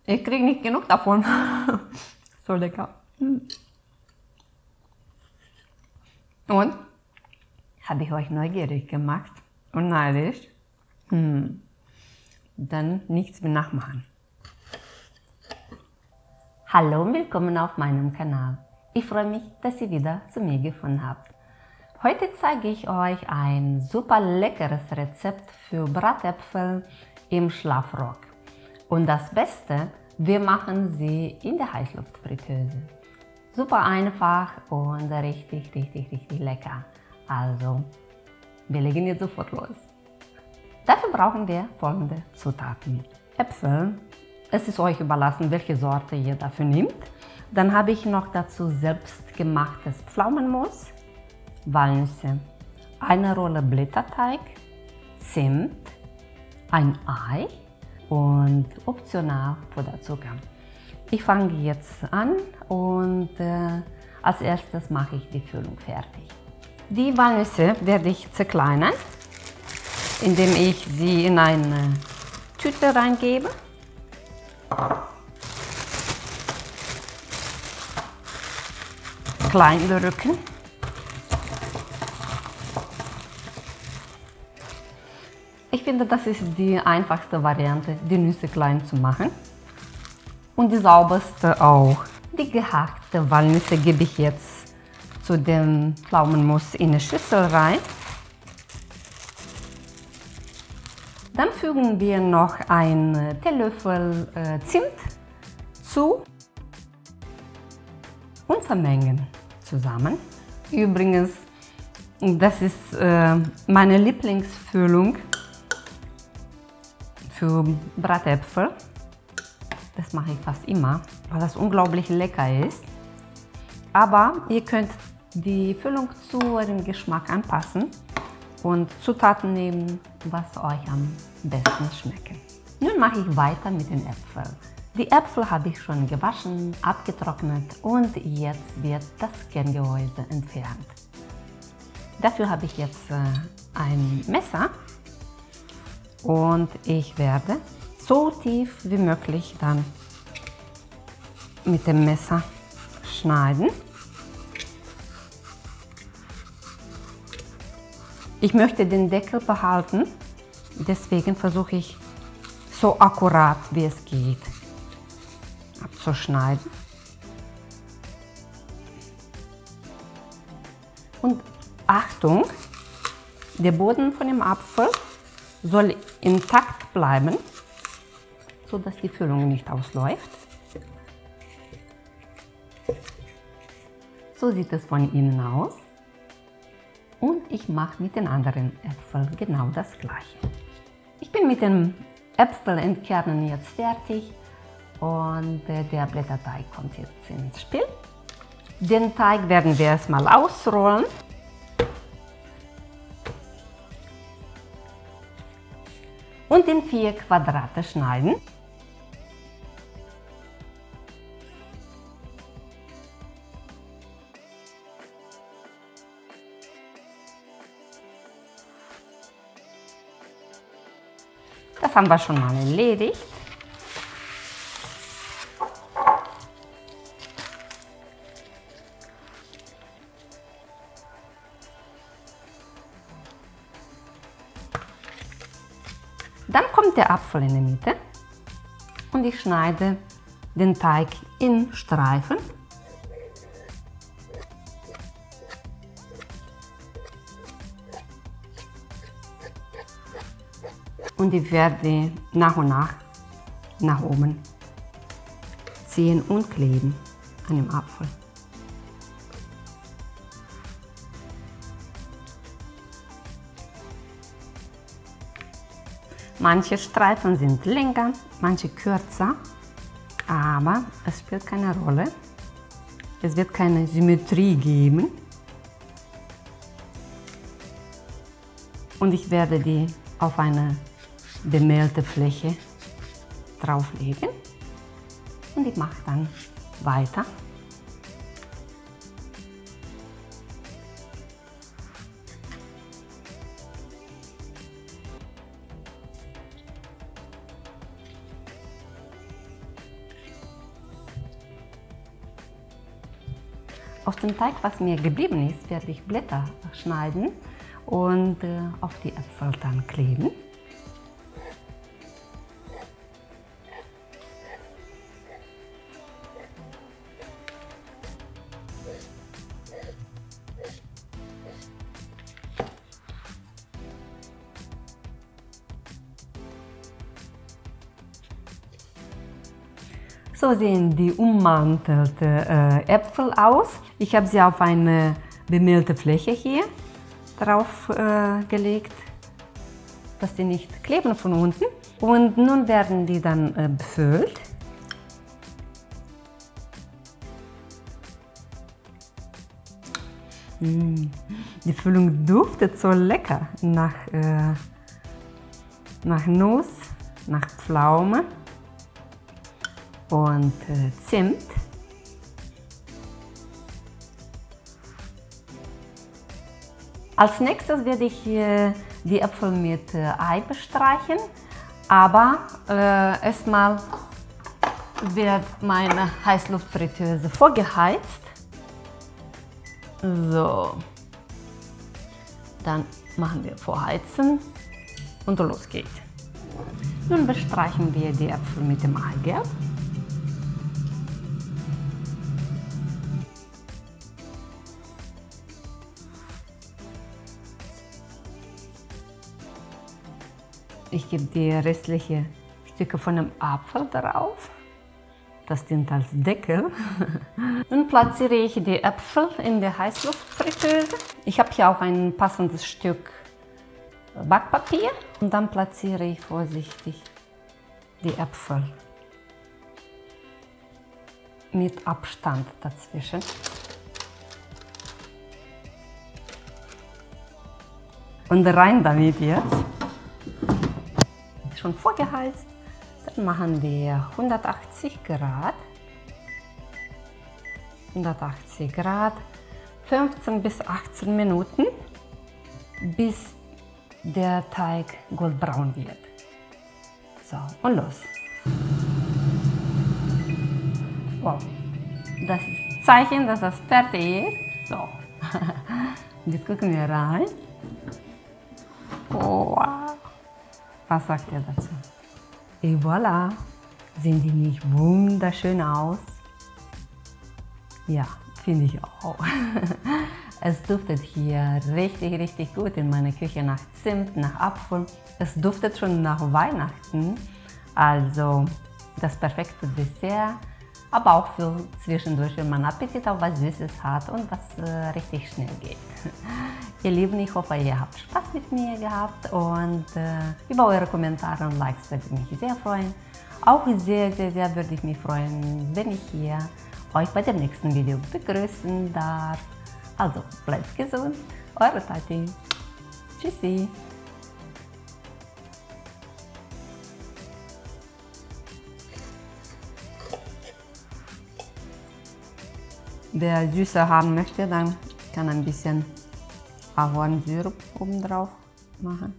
Ich kriege nicht genug davon. So lecker. Und? Habe ich euch neugierig gemacht und neidisch? Dann nichts mehr nachmachen. Hallo und willkommen auf meinem Kanal. Ich freue mich, dass ihr wieder zu mir gefunden habt. Heute zeige ich euch ein super leckeres Rezept für Bratäpfel im Schlafrock. Und das Beste, wir machen sie in der Heißluftfritteuse. Super einfach und richtig lecker. Also, wir legen jetzt sofort los. Dafür brauchen wir folgende Zutaten. Äpfel, es ist euch überlassen, welche Sorte ihr dafür nehmt. Dann habe ich noch dazu selbstgemachtes Pflaumenmus, Walnüsse, eine Rolle Blätterteig, Zimt, ein Ei und optional Puderzucker. Ich fange jetzt an und als erstes mache ich die Füllung fertig. Die Walnüsse werde ich zerkleinern, indem ich sie in eine Tüte reingebe. Klein drücken. Ich finde, das ist die einfachste Variante, die Nüsse klein zu machen. Und die sauberste auch. Die gehackte Walnüsse gebe ich jetzt zu dem Pflaumenmus in eine Schüssel rein. Dann fügen wir noch einen Teelöffel Zimt zu und vermengen zusammen. Übrigens, das ist meine Lieblingsfüllung für Bratäpfel. Das mache ich fast immer, weil das unglaublich lecker ist. Aber ihr könnt die Füllung zu eurem Geschmack anpassen und Zutaten nehmen, was euch am besten schmecken. Nun mache ich weiter mit den Äpfeln. Die Äpfel habe ich schon gewaschen, abgetrocknet und jetzt wird das Kerngehäuse entfernt. Dafür habe ich jetzt ein Messer und ich werde so tief wie möglich dann mit dem Messer schneiden. Ich möchte den Deckel behalten, deswegen versuche ich so akkurat wie es geht abzuschneiden. Und Achtung, der Boden von dem Apfel soll intakt bleiben, so dass die Füllung nicht ausläuft. So sieht es von innen aus. Und ich mache mit den anderen Äpfeln genau das gleiche. Ich bin mit dem Äpfelentkernen jetzt fertig und der Blätterteig kommt jetzt ins Spiel. Den Teig werden wir erstmal ausrollen. Und in 4 Quadrate schneiden. Das haben wir schon mal erledigt. Dann kommt der Apfel in die Mitte und ich schneide den Teig in Streifen. Und ich werde nach und nach oben ziehen und kleben an dem Apfel. Manche Streifen sind länger, manche kürzer, aber es spielt keine Rolle. Es wird keine Symmetrie geben. Und ich werde die auf eine bemehlte Fläche drauflegen und ich mache dann weiter. Aus dem Teig, was mir geblieben ist, werde ich Blätter schneiden und auf die Äpfel dann kleben. So sehen die ummantelte Äpfel aus. Ich habe sie auf eine bemehlte Fläche hier drauf gelegt, dass sie nicht kleben von unten. Und nun werden die dann befüllt. Die Füllung duftet so lecker nach Nuss, nach Pflaume und Zimt. Als nächstes werde ich die Äpfel mit Ei bestreichen, aber erstmal wird meine Heißluftfritteuse vorgeheizt. So, dann machen wir vorheizen und los geht's. Nun bestreichen wir die Äpfel mit dem Eigelb. Ich gebe die restlichen Stücke von dem Apfel drauf. Das dient als Deckel. Nun platziere ich die Äpfel in der Heißluftfritteuse. Ich habe hier auch ein passendes Stück Backpapier. Und dann platziere ich vorsichtig die Äpfel mit Abstand dazwischen. Und rein damit jetzt. Schon vorgeheizt. Dann machen wir 180 Grad. 180 Grad, 15 bis 18 Minuten, bis der Teig goldbraun wird. So, und los. Wow, das ist Zeichen, dass das fertig ist. So, jetzt gucken wir rein. Wow, was sagt ihr dazu? Et voilà, sehen die nicht wunderschön aus? Ja, finde ich auch. Es duftet hier richtig, richtig gut in meiner Küche nach Zimt, nach Apfel. Es duftet schon nach Weihnachten. Also das perfekte Dessert, aber auch für zwischendurch, wenn man Appetit auf was Süßes hat und was richtig schnell geht. Ihr Lieben, ich hoffe, ihr habt Spaß mit mir gehabt und über eure Kommentare und Likes würde ich mich sehr freuen. Auch sehr, sehr, sehr würde ich mich freuen, wenn ich hier euch bei dem nächsten Video begrüßen darf. Also bleibt gesund, eure Tati. Tschüssi. Wer süßer haben möchte, dann kann ein bisschen Ahornsirup oben drauf machen.